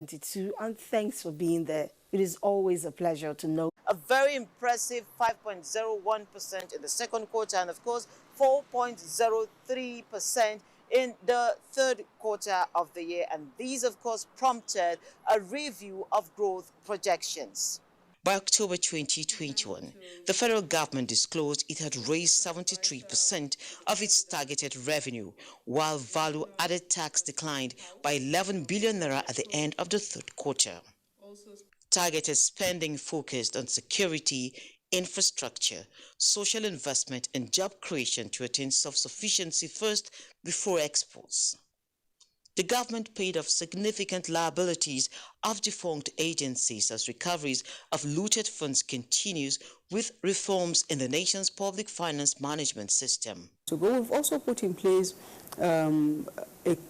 And thanks for being there. It is always a pleasure to know. A very impressive 5.01% in the second quarter, and of course 4.03% in the third quarter of the year. And these, of course, prompted a review of growth projections. By October 2021, the federal government disclosed it had raised 73% of its targeted revenue, while value-added tax declined by 11 billion naira at the end of the third quarter. Targeted spending focused on security, infrastructure, social investment, and job creation to attain self-sufficiency first before exports. The government paid off significant liabilities of defunct agencies as recoveries of looted funds continues with reforms in the nation's public finance management system. So we've also put in place a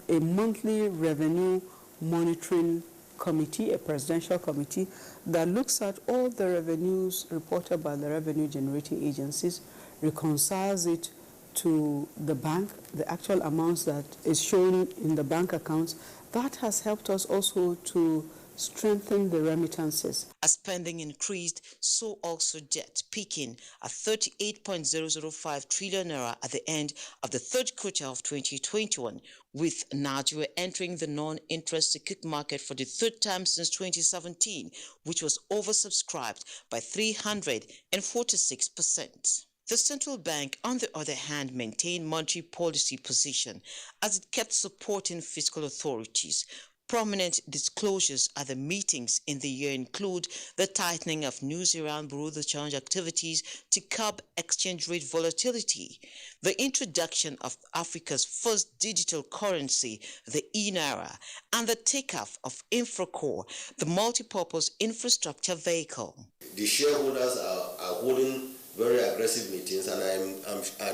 monthly revenue monitoring committee, a presidential committee that looks at all the revenues reported by the revenue generating agencies, reconciles it to the bank, the actual amounts that is shown in the bank accounts. That has helped us also to strengthen the remittances. As spending increased, so also debt, peaking at 38.005 trillion naira at the end of the third quarter of 2021, with Nigeria entering the non-interest secured market for the third time since 2017, which was oversubscribed by 346%. The central bank, on the other hand, maintained monetary policy position as it kept supporting fiscal authorities. Prominent disclosures at the meetings in the year include the tightening of New Zealand bureau de change activities to curb exchange rate volatility, the introduction of Africa's first digital currency, the e-Naira, and the takeoff of Infracore, the multipurpose infrastructure vehicle. The shareholders are holding very aggressive meetings, and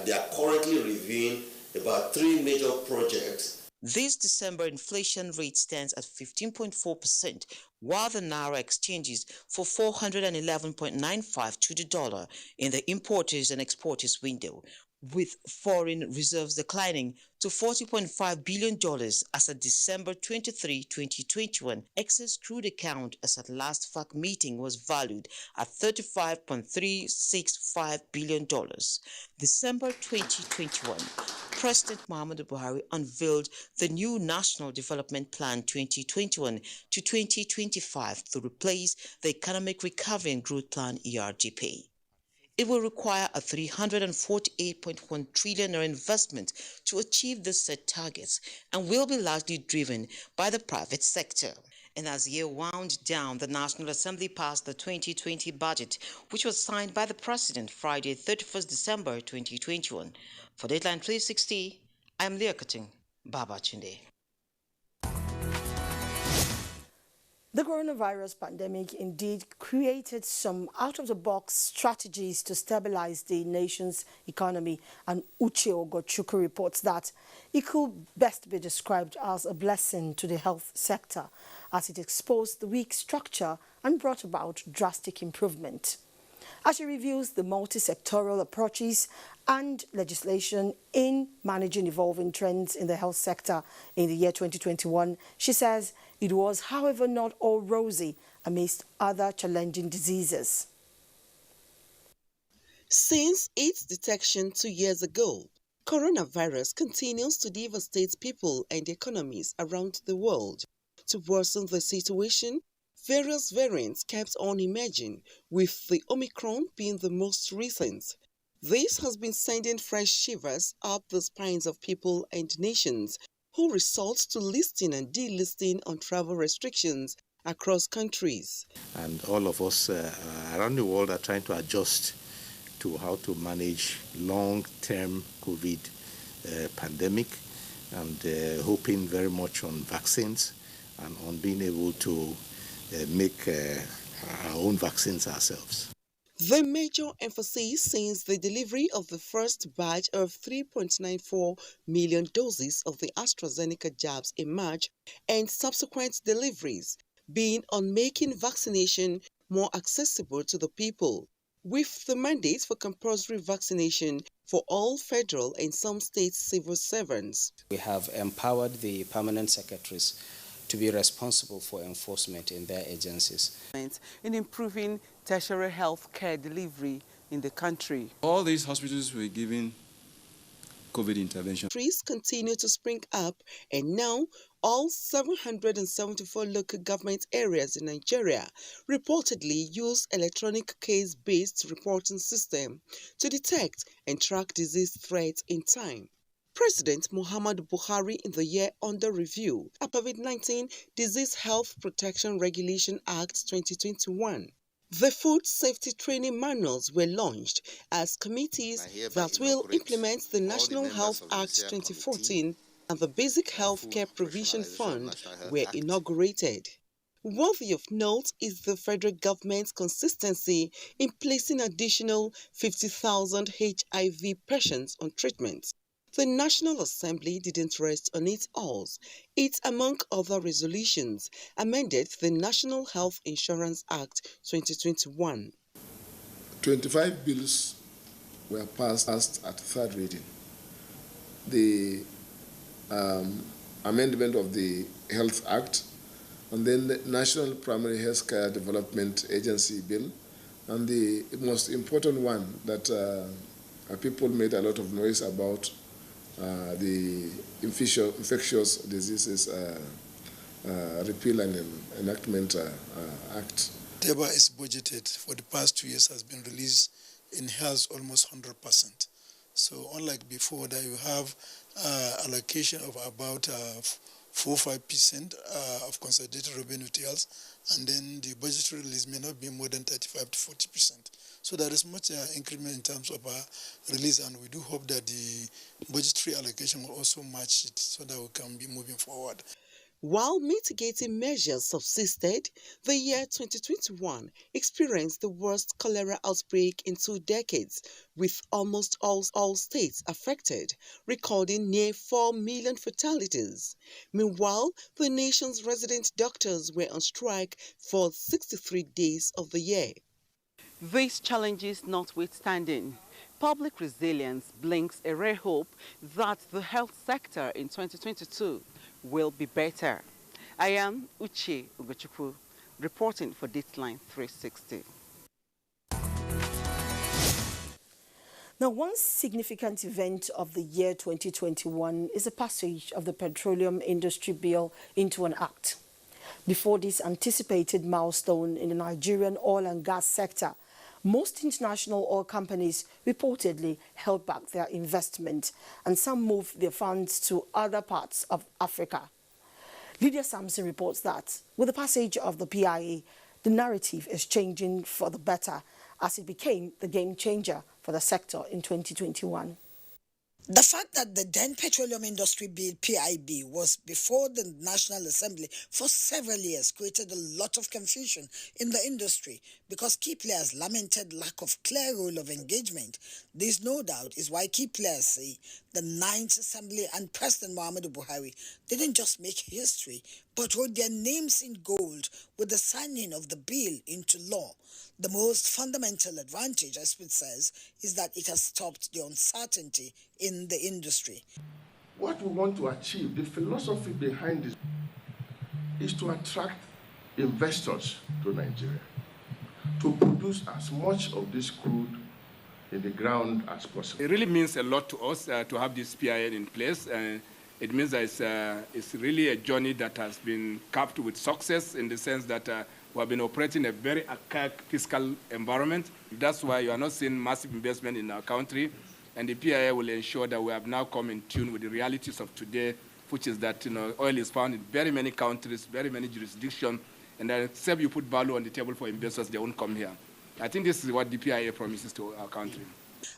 they are currently reviewing about 3 major projects. This December inflation rate stands at 15.4%, while the Naira exchanges for 411.95 to the dollar in the importers and exporters window, with foreign reserves declining to $40.5 billion as of December 23, 2021. Excess crude account as at last FAC meeting was valued at $35.365 billion. December 2021, President Muhammadu Buhari unveiled the new National Development Plan 2021 to 2025 to replace the Economic Recovery and Growth Plan ERGP. It will require a 348.1 trillion investment to achieve the set targets and will be largely driven by the private sector. And as the year wound down, the National Assembly passed the 2020 budget, which was signed by the President Friday, 31st December 2021. For Deadline 360, I am Liakating Babachinde. The coronavirus pandemic indeed created some out-of-the-box strategies to stabilize the nation's economy, and Uche Ogochukwu reports that it could best be described as a blessing to the health sector, as it exposed the weak structure and brought about drastic improvement. As she reviews the multi-sectoral approaches and legislation in managing evolving trends in the health sector in the year 2021, she says it was, however, not all rosy amidst other challenging diseases. Since its detection 2 years ago, coronavirus continues to devastate people and economies around the world. To worsen the situation, various variants kept on emerging, with the Omicron being the most recent. This has been sending fresh shivers up the spines of people and nations who resort to listing and delisting on travel restrictions across countries. And all of us around the world are trying to adjust to how to manage long-term COVID pandemic, and hoping very much on vaccines and on being able to make our own vaccines ourselves. The major emphasis since the delivery of the first batch of 3.94 million doses of the AstraZeneca jabs in March and subsequent deliveries being on making vaccination more accessible to the people, with the mandate for compulsory vaccination for all federal and some state civil servants. We have empowered the permanent secretaries to be responsible for enforcement in their agencies. In improving tertiary health care delivery in the country. All these hospitals were given COVID intervention. Trees continue to spring up, and now all 774 local government areas in Nigeria reportedly use electronic case-based reporting system to detect and track disease threats in time. President Muhammadu Buhari, in the year under review, a COVID-19 Disease Health Protection Regulation Act 2021. The food safety training manuals were launched as committees that will implement the National Health Act 2014 and the Basic Healthcare Provision Fund were inaugurated. Worthy of note is the federal government's consistency in placing additional 50,000 HIV patients on treatment. The National Assembly didn't rest on its oars. It, among other resolutions, amended the National Health Insurance Act 2021. 25 bills were passed at third reading. The amendment of the Health Act, and then the National Primary Health Care Development Agency Bill, and the most important one that people made a lot of noise about, the Infectious Diseases Repeal and Enactment Act. Whatever is budgeted for the past 2 years has been released in health almost 100%. So unlike before that you have allocation of about 4-5% of consolidated revenue to health, and then the budgetary release may not be more than 35 to 40%. So there is much increment in terms of release, and we do hope that the budgetary allocation will also match it so that we can be moving forward. While mitigating measures subsisted, the year 2021 experienced the worst cholera outbreak in 2 decades, with almost all states affected, recording near 4 million fatalities. Meanwhile, the nation's resident doctors were on strike for 63 days of the year. These challenges notwithstanding, public resilience blinks a rare hope that the health sector in 2022 will be better. I am Uche Ugochukwu, reporting for Dateline 360. Now, one significant event of the year 2021 is the passage of the Petroleum Industry Bill into an act. Before this anticipated milestone in the Nigerian oil and gas sector, most international oil companies reportedly held back their investment, and some moved their funds to other parts of Africa. Lydia Sampson reports that with the passage of the PIA, the narrative is changing for the better as it became the game changer for the sector in 2021. The fact that the then Petroleum Industry Bill, PIB, was before the National Assembly for several years created a lot of confusion in the industry because key players lamented lack of clear role of engagement. This, no doubt, is why key players say the 9th Assembly and President Muhammadu Buhari didn't just make history, but wrote their names in gold with the signing of the bill into law. The most fundamental advantage, as it says, is that it has stopped the uncertainty in the industry. What we want to achieve, the philosophy behind this, is to attract investors to Nigeria, to produce as much of this crude in the ground as possible. It really means a lot to us to have this PIA in place. It means that it's really a journey that has been capped with success in the sense that we have been operating a very archaic fiscal environment. That's why you are not seeing massive investment in our country. And the PIA will ensure that we have now come in tune with the realities of today, which is that oil is found in very many countries, very many jurisdictions, and that except you put value on the table for investors, they won't come here. I think this is what the PIA promises to our country.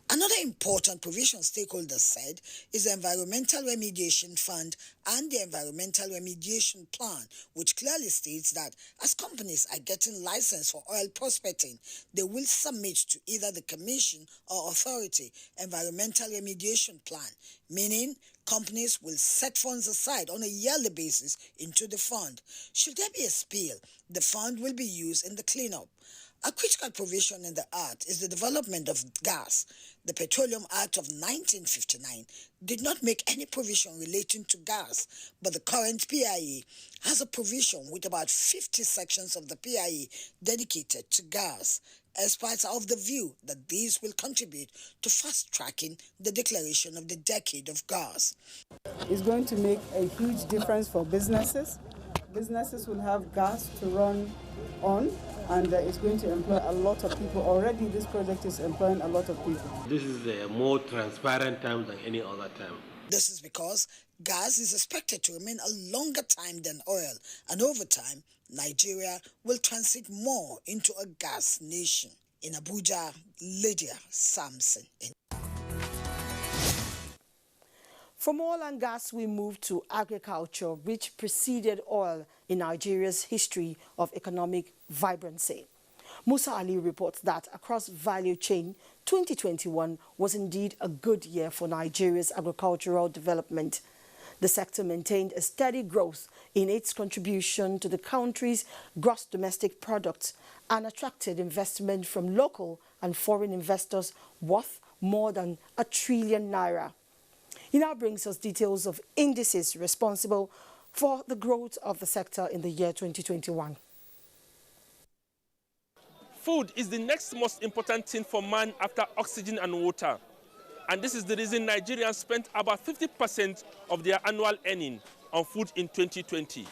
Another important provision stakeholders said is the Environmental Remediation Fund and the Environmental Remediation Plan, which clearly states that as companies are getting licensed for oil prospecting, they will submit to either the Commission or Authority Environmental Remediation Plan, meaning companies will set funds aside on a yearly basis into the fund. Should there be a spill, the fund will be used in the cleanup. A critical provision in the Act is the development of gas. The Petroleum Act of 1959 did not make any provision relating to gas, but the current PIE has a provision with about 50 sections of the PIE dedicated to gas. Experts are of the view that these will contribute to fast-tracking the declaration of the decade of gas. It's going to make a huge difference for businesses. Businesses will have gas to run on, and it's going to employ a lot of people. Already this project is employing a lot of people. This is a more transparent time than any other time. This is because gas is expected to remain a longer time than oil, and over time, Nigeria will transit more into a gas nation. In Abuja, Lydia Sampson. From oil and gas, we move to agriculture, which preceded oil in Nigeria's history of economic vibrancy. Musa Ali reports that across value chain, 2021 was indeed a good year for Nigeria's agricultural development. The sector maintained a steady growth in its contribution to the country's gross domestic product and attracted investment from local and foreign investors worth more than ₦1 trillion. He now brings us details of indices responsible for the growth of the sector in the year 2021. Food is the next most important thing for man after oxygen and water. And this is the reason Nigerians spent about 50% of their annual earning on food in 2020.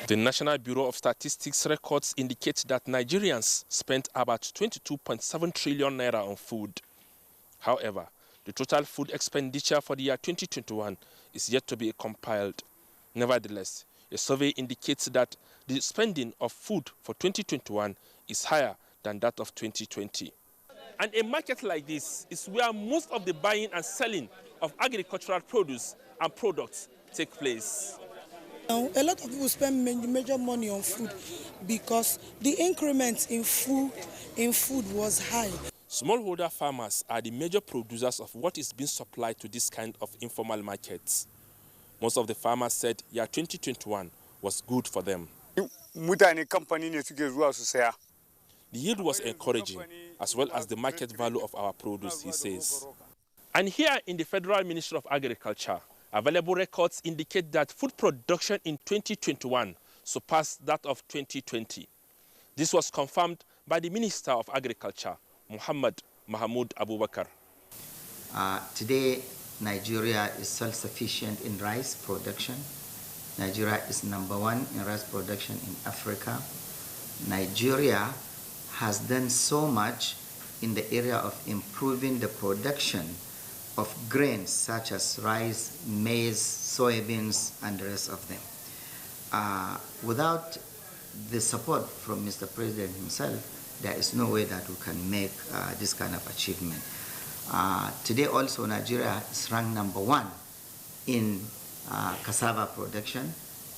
The National Bureau of Statistics records indicate that Nigerians spent about 22.7 trillion naira on food. However, the total food expenditure for the year 2021 is yet to be compiled. Nevertheless, a survey indicates that the spending of food for 2021 is higher than that of 2020. And a market like this is where most of the buying and selling of agricultural produce and products take place. Now, a lot of people spend major money on food because the increment in food was high. Smallholder farmers are the major producers of what is being supplied to this kind of informal markets. Most of the farmers said year 2021 was good for them. The yield was encouraging, as well as the market value of our produce, he says. And here in the Federal Ministry of Agriculture, available records indicate that food production in 2021 surpassed that of 2020. This was confirmed by the Minister of Agriculture, Muhammad Mahmoud Abubakar. Today, Nigeria is self-sufficient in rice production. Nigeria is #1 in rice production in Africa. Nigeria has done so much in the area of improving the production of grains such as rice, maize, soybeans, and the rest of them. Without the support from Mr. President himself, there is no way that we can make this kind of achievement. Today also Nigeria is ranked #1 in cassava production,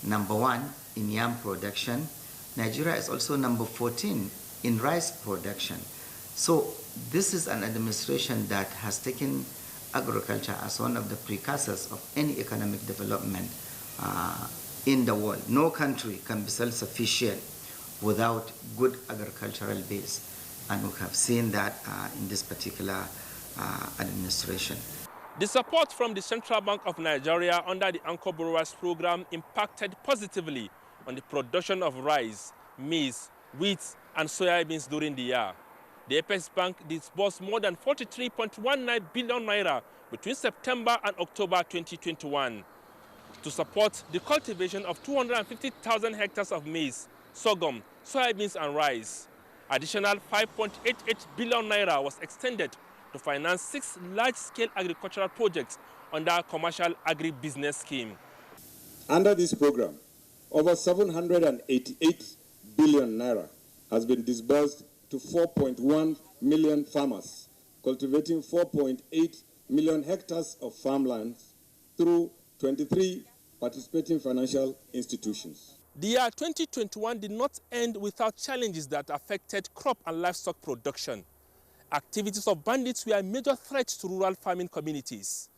#1 in yam production. Nigeria is also #14 in rice production. So this is an administration that has taken agriculture as one of the precursors of any economic development in the world. No country can be self-sufficient without good agricultural base, and we have seen that in this particular administration. The support from the Central Bank of Nigeria under the Anchor Borrowers Program impacted positively on the production of rice, maize, wheat, and soybeans during the year. The Apex Bank disbursed more than 43.19 billion naira between September and October 2021 to support the cultivation of 250,000 hectares of maize, sorghum, soybeans, and rice. Additional 5.88 billion naira was extended to finance 6 large-scale agricultural projects under a commercial agribusiness scheme. Under this program, over 788 billion naira has been disbursed to 4.1 million farmers, cultivating 4.8 million hectares of farmlands through 23 participating financial institutions. The year 2021 did not end without challenges that affected crop and livestock production. Activities of bandits were a major threat to rural farming communities.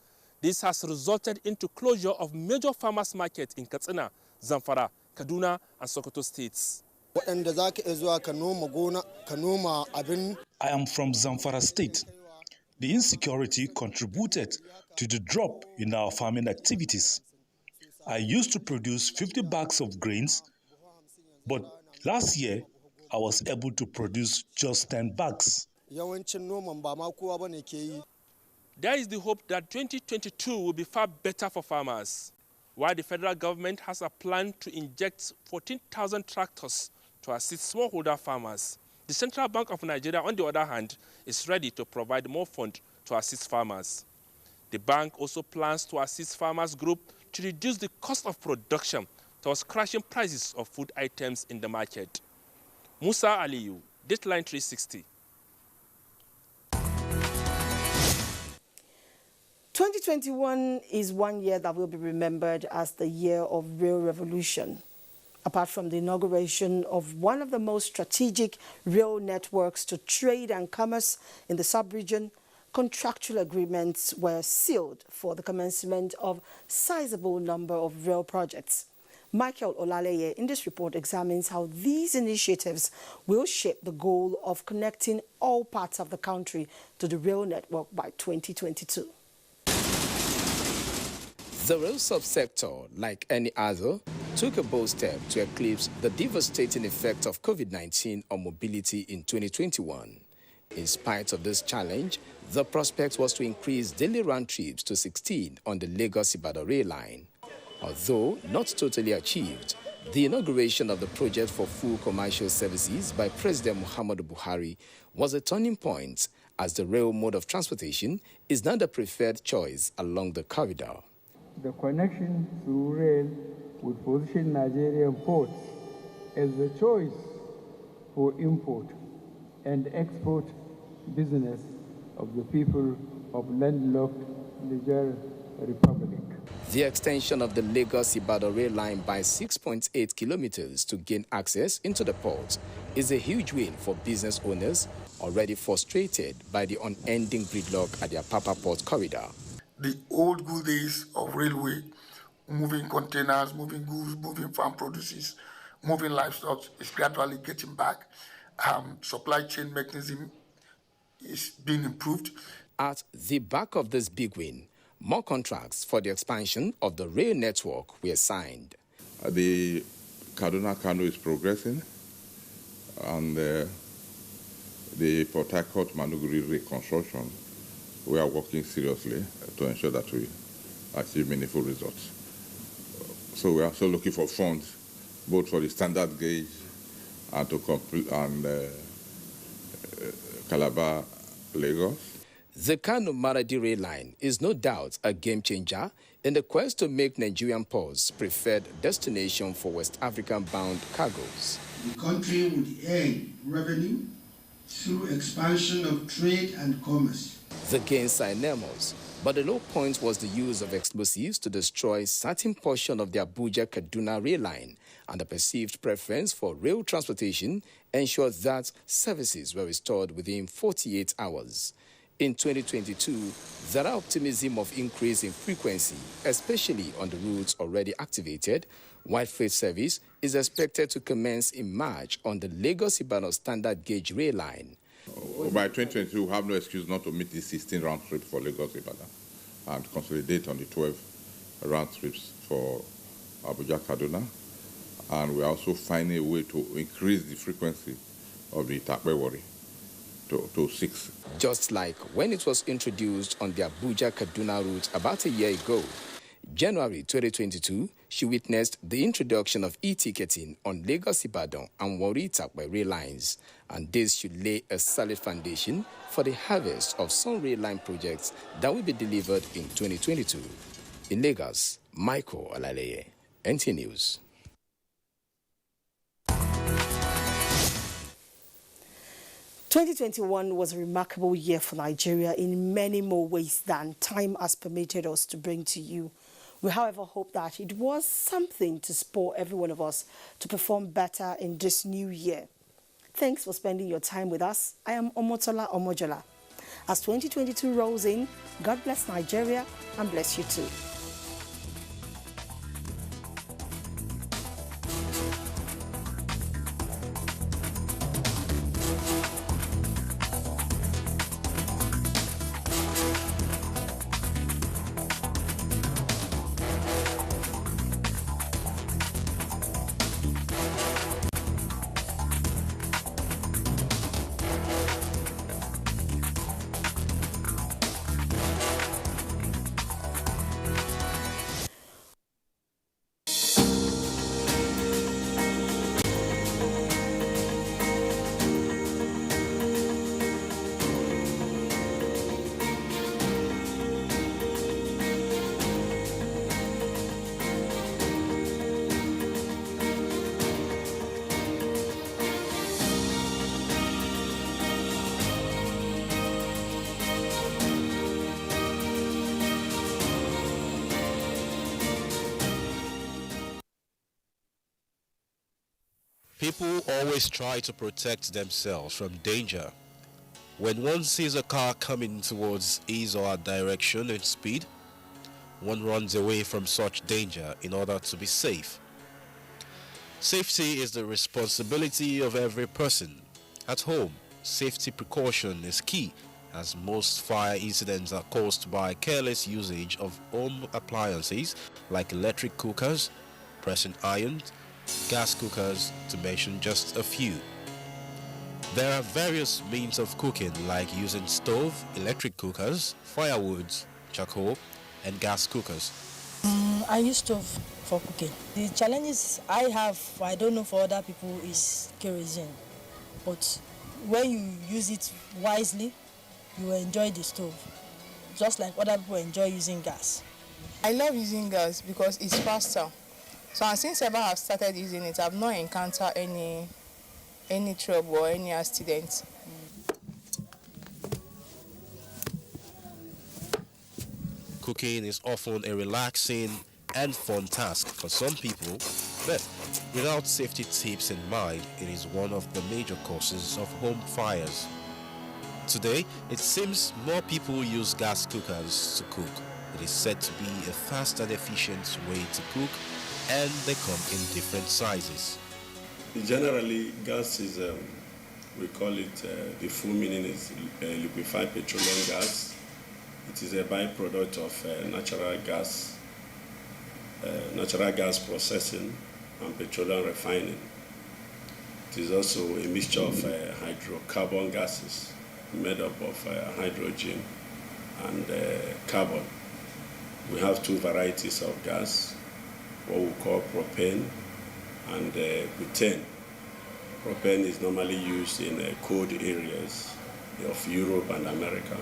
This has resulted into closure of major farmers' markets in Katsina, Zamfara, Kaduna, and Sokoto states. I am from Zamfara State. The insecurity contributed to the drop in our farming activities. I used to produce 50 bags of grains, but last year I was able to produce just 10 bags. There is the hope that 2022 will be far better for farmers. While the federal government has a plan to inject 14,000 tractors to assist smallholder farmers, the Central Bank of Nigeria, on the other hand, is ready to provide more funds to assist farmers. The bank also plans to assist farmers group to reduce the cost of production towards crashing prices of food items in the market. Musa Aliyu, Dateline 360. 2021 is one year that will be remembered as the year of rail revolution. Apart from the inauguration of one of the most strategic rail networks to trade and commerce in the sub-region, contractual agreements were sealed for the commencement of sizable number of rail projects. Michael Olaleye in this report examines how these initiatives will shape the goal of connecting all parts of the country to the rail network by 2022. The rail subsector, like any other, took a bold step to eclipse the devastating effect of COVID-19 on mobility in 2021. In spite of this challenge, the prospect was to increase daily round trips to 16 on the Lagos-Ibadan rail line. Although not totally achieved, the inauguration of the project for full commercial services by President Muhammadu Buhari was a turning point, as the rail mode of transportation is now the preferred choice along the corridor. The connection through rail would position Nigerian ports as the choice for import and export business of the people of landlocked Niger Republic. The extension of the Lagos-Ibadan rail line by 6.8 kilometers to gain access into the port is a huge win for business owners already frustrated by the unending gridlock at their Papa Port corridor. The old good days of railway, moving containers, moving goods, moving farm produces, moving livestock is gradually getting back. Supply chain mechanism is being improved. At the back of this big win, more contracts for the expansion of the rail network were signed. The Kaduna-Kano is progressing, and the Port Harcourt-Manuguri reconstruction, we are working seriously to ensure that we achieve meaningful results. So we are also looking for funds, both for the standard gauge and to complete Calabar, Lagos. The Kano-Maradi rail line is no doubt a game changer in the quest to make Nigerian ports preferred destination for West African-bound cargoes. The country would earn revenue through expansion of trade and commerce. The gains are enormous, but the low point was the use of explosives to destroy certain portion of the Abuja-Kaduna rail line, and the perceived preference for rail transportation ensured that services were restored within 48 hours. In 2022, there are optimism of increase in frequency, especially on the routes already activated, while freight service is expected to commence in March on the Lagos-Ibadan standard gauge rail line. By 2022, we have no excuse not to meet the 16 round trips for Lagos-Ibadan and consolidate on the 12 round trips for Abuja-Kaduna. And we are also finding a way to increase the frequency of the Takpe-Warri to 6. Just like when it was introduced on the Abuja-Kaduna route about a year ago, January 2022, she witnessed the introduction of e-ticketing on Lagos-Ibadan and Warri-Takpe rail lines, and this should lay a solid foundation for the harvest of some rail line projects that will be delivered in 2022. In Lagos, Michael Olaleye, NT News. "2021 was a remarkable year for Nigeria in many more ways than time has permitted us to bring to you. We, however, hope that it was something to spur every one of us to perform better in this new year. Thanks for spending your time with us. I am Omotola Omojola. As 2022 rolls in, God bless Nigeria and bless you too. People always try to protect themselves from danger. When one sees a car coming towards his or her direction in speed, one runs away from such danger in order to be safe. Safety is the responsibility of every person. At home, safety precaution is key, as most fire incidents are caused by careless usage of home appliances like electric cookers, pressing irons, gas cookers, to mention just a few. There are various means of cooking like using stove, electric cookers, firewoods, charcoal, and gas cookers. I use stove for cooking. The challenges I have, I don't know for other people, is kerosene. But when you use it wisely, you will enjoy the stove, just like other people enjoy using gas. I love using gas because it's faster. So since ever I've started using it, I've not encountered any trouble or any accidents. Cooking is often a relaxing and fun task for some people, but without safety tips in mind, it is one of the major causes of home fires. Today, it seems more people use gas cookers to cook. It is said to be a fast and efficient way to cook, and they come in different sizes. Generally, gas is, we call it, the full meaning is liquefied petroleum gas. It is a byproduct of natural gas processing and petroleum refining. It is also a mixture of hydrocarbon gases made up of hydrogen and carbon. We have two varieties of gas, what we call propane and butane. Propane is normally used in cold areas of Europe and America,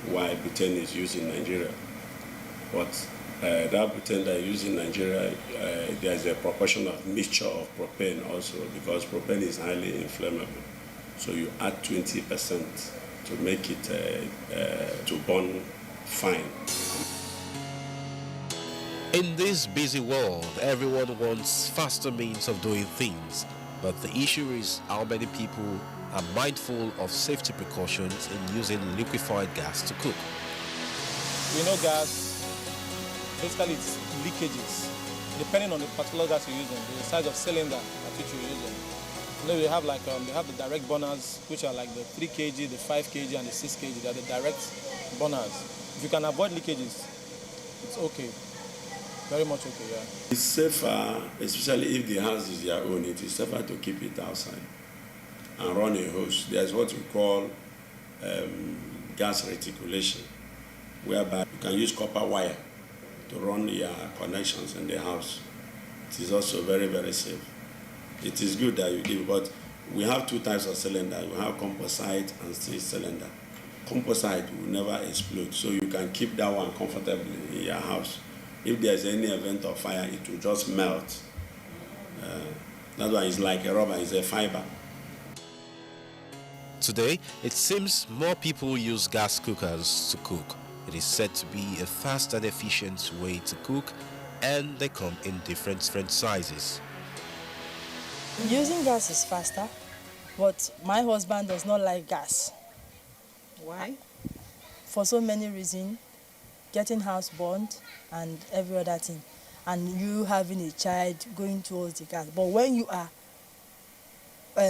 while butane is used in Nigeria. But that butane that is used in Nigeria, there is a proportion of mixture of propane also, because propane is highly inflammable. So you add 20% to make it to burn fine. In this busy world, everyone wants faster means of doing things, but the issue is how many people are mindful of safety precautions in using liquefied gas to cook. We know gas, basically it's leakages, depending on the particular gas you're using, the size of cylinder at which you're using. You know, we have like they have the direct burners, which are like the 3 kg, the 5 kg, and the 6 kg. They're the direct burners. If you can avoid leakages, it's okay. Very much okay, yeah. It's safer, especially if the house is your own, it is safer to keep it outside and run a hose. There's what we call gas reticulation, whereby you can use copper wire to run your connections in the house. It is also very, very safe. It is good that you give, but we have two types of cylinder. We have composite and steel cylinder. Composite will never explode, so you can keep that one comfortably in your house. If there's any event of fire, it will just melt. That one is like a rubber, it's a fiber. Today, it seems more people use gas cookers to cook. It is said to be a fast and efficient way to cook, and they come in different sizes. Using gas is faster, but my husband does not like gas. Why? For so many reasons, getting house burned and every other thing, and you having a child going towards the gas. But when you are,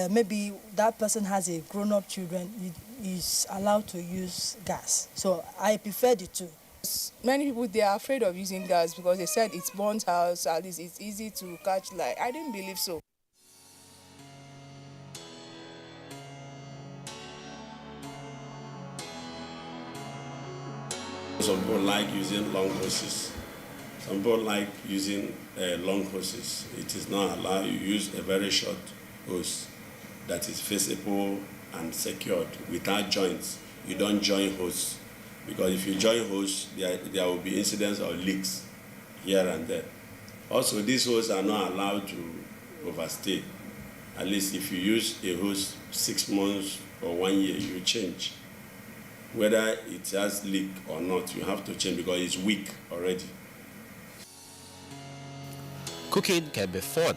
maybe that person has a grown-up children, is allowed to use gas. So I prefer the two. Many people, they are afraid of using gas because they said it burns house, at least it's easy to catch light. I didn't believe so. Some people like using long hoses. Some people like using long hoses. It is not allowed. You use a very short hose that is feasible and secured without joints. You don't join hose, because if you join hose, there will be incidents of leaks here and there. Also, these hoses are not allowed to overstay. At least if you use a hose 6 months or 1 year, you change. Whether it has leak or not, you have to change because it's weak already. Cooking can be fun,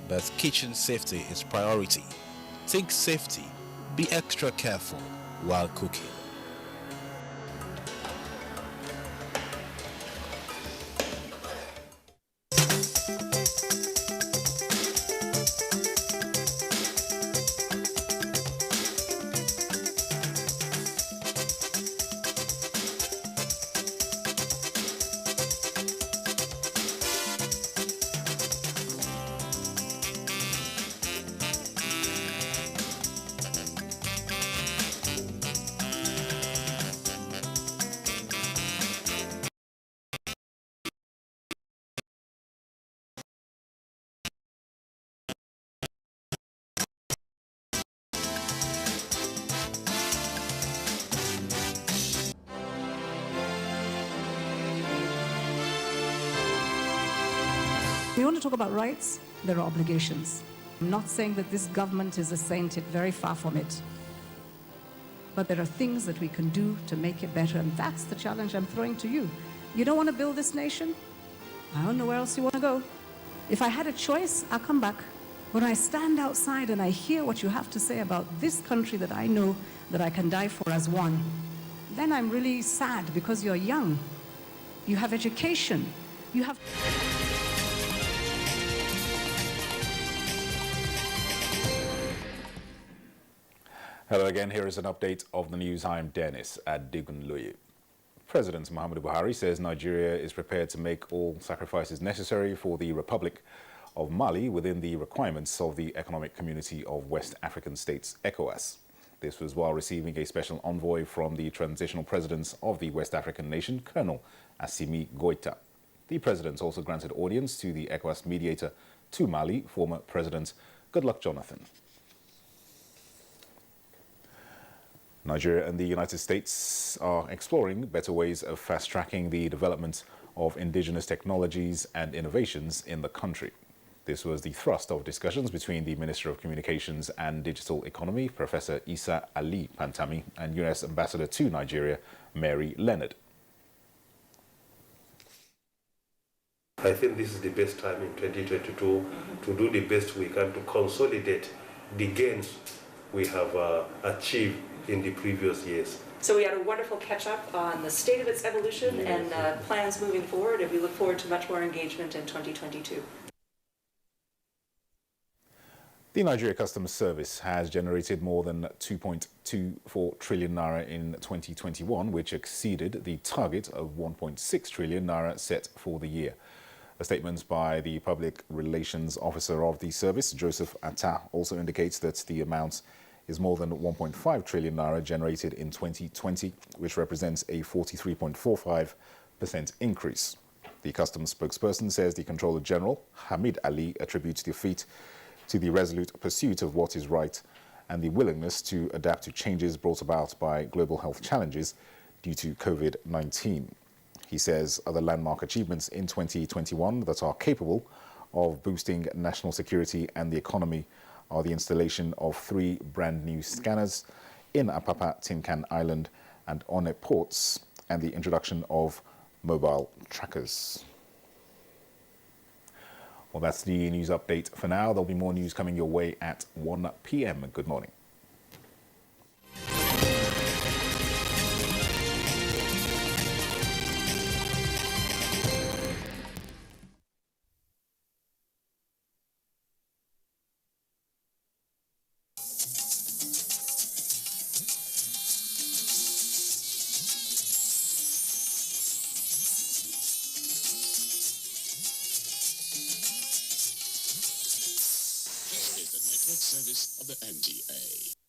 but kitchen safety is priority. Think safety, be extra careful while cooking. We want to talk about rights, there are obligations. I'm not saying that this government is a saint, it's very far from it. But there are things that we can do to make it better, and that's the challenge I'm throwing to you. You don't want to build this nation? I don't know where else you want to go. If I had a choice, I'll come back. When I stand outside and I hear what you have to say about this country that I know that I can die for as one, then I'm really sad because you're young. You have education. You have... Hello again, here is an update of the news. I'm Dennis Adigunloye. President Muhammadu Buhari says Nigeria is prepared to make all sacrifices necessary for the Republic of Mali within the requirements of the Economic Community of West African States, ECOWAS. This was while receiving a special envoy from the transitional president of the West African nation, Colonel Assimi Goita. The president also granted audience to the ECOWAS mediator to Mali, former President Goodluck Jonathan. Nigeria and the United States are exploring better ways of fast-tracking the development of indigenous technologies and innovations in the country. This was the thrust of discussions between the Minister of Communications and Digital Economy, Professor Isa Ali Pantami, and U.S. Ambassador to Nigeria, Mary Leonard. I think this is the best time in 2022 to do the best we can to consolidate the gains we have achieved in the previous years. So we had a wonderful catch-up on the state of its evolution and plans moving forward, and we look forward to much more engagement in 2022. The Nigeria Customs Service has generated more than 2.24 trillion naira in 2021, which exceeded the target of 1.6 trillion naira set for the year. A statement by the Public Relations Officer of the service, Joseph Atta, also indicates that the amount is more than 1.5 trillion naira generated in 2020, which represents a 43.45% increase. The customs spokesperson says the Controller General, Hamid Ali, attributes the feat to the resolute pursuit of what is right and the willingness to adapt to changes brought about by global health challenges due to COVID-19. He says other landmark achievements in 2021 that are capable of boosting national security and the economy are the installation of 3 brand new scanners in Apapa, Tinkan Island and One ports, and the introduction of mobile trackers. Well, that's the news update for now. There'll be more news coming your way at 1 p.m. Good morning. Service of the NTA.